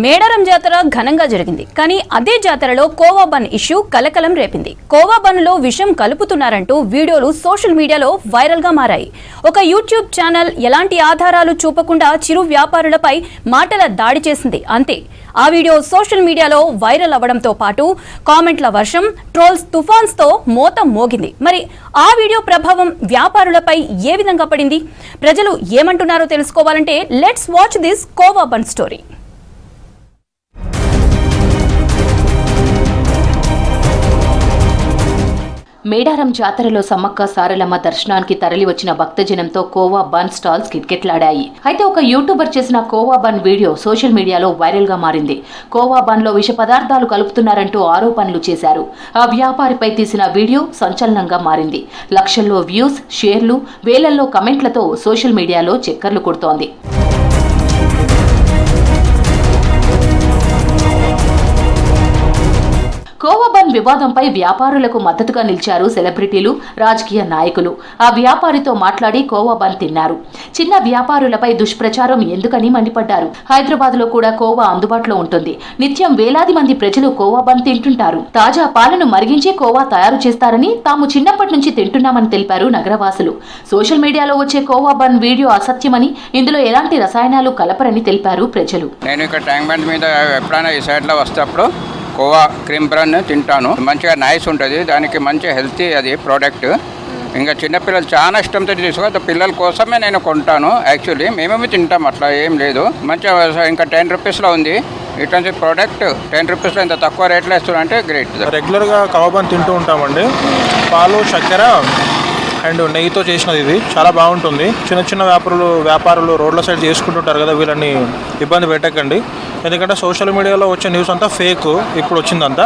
మేడారం జాతర ఘనంగా జరిగింది. కానీ అదే జాతరలో కోవా బన్ ఇష్యూ కలకలం రేపింది. కోవా బన్లో విషం కలుపుతున్నారంటూ వీడియోలు సోషల్ మీడియాలో వైరల్ గా మారాయి. ఒక యూట్యూబ్ ఛానల్ ఎలాంటి ఆధారాలు చూపకుండా చిరు వ్యాపారులపై మాటల దాడి చేసింది. అంతే. ఆ వీడియో సోషల్ మీడియాలో వైరల్ అవ్వడంతో పాటు కామెంట్ల వర్షం, ట్రోల్స్ తుఫాన్స్ తో మోత మోగింది. మరి ఆ వీడియో ప్రభావం వ్యాపారులపై ఏ విధంగా పడింది? ప్రజలు ఏమంటున్నారో తెలుసుకోవాలంటే let's watch this khoa bun story. Medaram జాతరలో సమ్మక్క సారలమ్మ దర్శనానికి తరలి వచ్చిన భక్తజనంతో కోవా బన్ స్టాల్స్ కిట్కిట్లాడాయి. అయితే ఒక యూట్యూబర్ చేసిన కోవా బన్ వీడియో సోషల్ మీడియాలో వైరల్ గా మారింది. కోవా బన్ లో విష పదార్థాలు కలుపుతున్నారంటూ ఆరోపణలు చేశారు. ఆ వ్యాపారిపై తీసిన వీడియో సంచలనంగా మారింది. లక్షల్లో వ్యూస్, షేర్లు, వేలల్లో కమెంట్లతో సోషల్ మీడియాలో చక్కర్లు కొడుతోంది. కోవా బన్ వివాదంపై వ్యాపారులకు మద్దతుగా నిలిచారు సెలబ్రిటీలు, రాజకీయ నాయకులు. ఆ వ్యాపారితో మాట్లాడి కోవా బన్ తిన్నారు. చిన్న వ్యాపారులపై దుష్ప్రచారం ఎందుకని మండిపడ్డారు. హైదరాబాద్ లో కూడా కోవా అందుబాటులో ఉంటుంది. నిత్యం వేలాది మంది ప్రజలు కోవా బన్ తింటుంటారు. తాజా పాలను మరిగించే కోవా తయారు చేస్తారని తాము చిన్నప్పటి నుంచి తింటున్నామని తెలిపారు నగరవాసులు. సోషల్ మీడియాలో వచ్చే కోవా బన్ వీడియో అసత్యమని, ఇందులో ఎలాంటి రసాయనాలు కలపరని తెలిపారు ప్రజలు. నేను ఇక్కడ ట్యాంక్ బండ్ మీద ఎప్పుడైనా ఈ సైడ్ లో వస్తేప్పుడు కోవా క్రీమ్ బ్రన్ తింటాను. మంచిగా నైస్ ఉంటుంది, దానికి మంచి హెల్తీ అది ప్రోడక్ట్. ఇంకా చిన్నపిల్లలు చాలా ఇష్టంతో తీసుకో పిల్లల కోసమే నేను కొంటాను. యాక్చువల్లీ మేమేమి తింటాం, అట్లా ఏం లేదు. మంచిగా ఇంకా 10 రూపీస్లో ఉంది. ఇట్లాంటి ప్రోడక్ట్ 10 రూపీస్లో ఇంత తక్కువ రేట్లో ఇస్తున్నా అంటే గ్రేట్. రెగ్యులర్గా కోవా బన్ తింటూ ఉంటామండి. పాలు, చక్కెర అండ్ నెయ్యితో చేసినది. ఇది చాలా బాగుంటుంది. చిన్న చిన్న వ్యాపారులు రోడ్ల సైడ్ చేసుకుంటుంటారు కదా, వీళ్ళని ఇబ్బంది పెట్టకండి. ఎందుకంటే సోషల్ మీడియాలో వచ్చే న్యూస్ అంతా ఫేక్ ఇప్పుడు వచ్చిందంతా.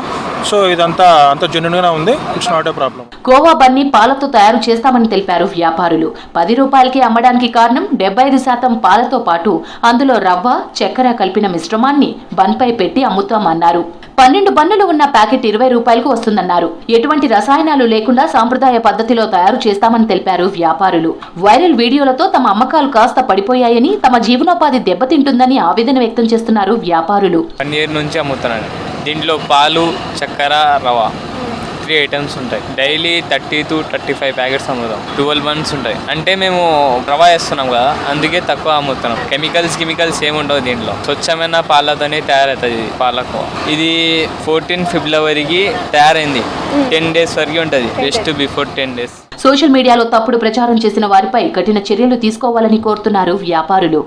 సో ఇదంతా అంత జెన్యూన్గా ఉంది. It's not a problem. Khoa Bunny పాలతో తయారు చేస్తామని తెలిపారు వ్యాపారులు. 10 రూపాయలకి అమ్మడానికి కారణం 75% పాలతో పాటు అందులో రవ్వ, చక్కెర కలిపిన మిశ్రమాన్ని బన్పై పెట్టి అమ్ముతామన్నారు. 12 బన్నులు ఉన్న ప్యాకెట్ 20 రూపాయలకు వస్తుందన్నారు. ఎటువంటి రసాయనాలు లేకుండా సాంప్రదాయ పద్ధతిలో తయారు చేస్తామని తెలిపారు వ్యాపారులు. వైరల్ వీడియోలతో తమ అమ్మకాలు కాస్త పడిపోయాయని, తమ జీవనోపాధి దెబ్బతింటుందని ఆవేదన వ్యక్తం చేస్తున్నారు వ్యాపారులు. 1 ఇయర్ నుంచి అమ్ముతున్నాను. దీంట్లో పాలు, చక్కెర, రవ్వ 3 ఐటమ్స్ ఉంటాయి. డైలీ 30 to 35 ప్యాకెట్స్ అమ్ముతాం. 12 బన్స్ ఉంటాయి. అంటే మేము రవ్వ వేస్తున్నాం కదా, అందుకే తక్కువ అమ్ముతున్నాం. కెమికల్స్ ఏముండవు దీంట్లో. స్వచ్ఛమైన పాలతోనే తయారవుతుంది పాలకోవా. ఇది 14 ఫిబ్రవరికి తయారైంది. 10 days వరకు ఉంటుంది. Just before 10 days. సోషల్ మీడియాలో తప్పుడు ప్రచారం చేసిన వారిపై కఠిన చర్యలు తీసుకోవాలని కోరుతున్నారు వ్యాపారులు.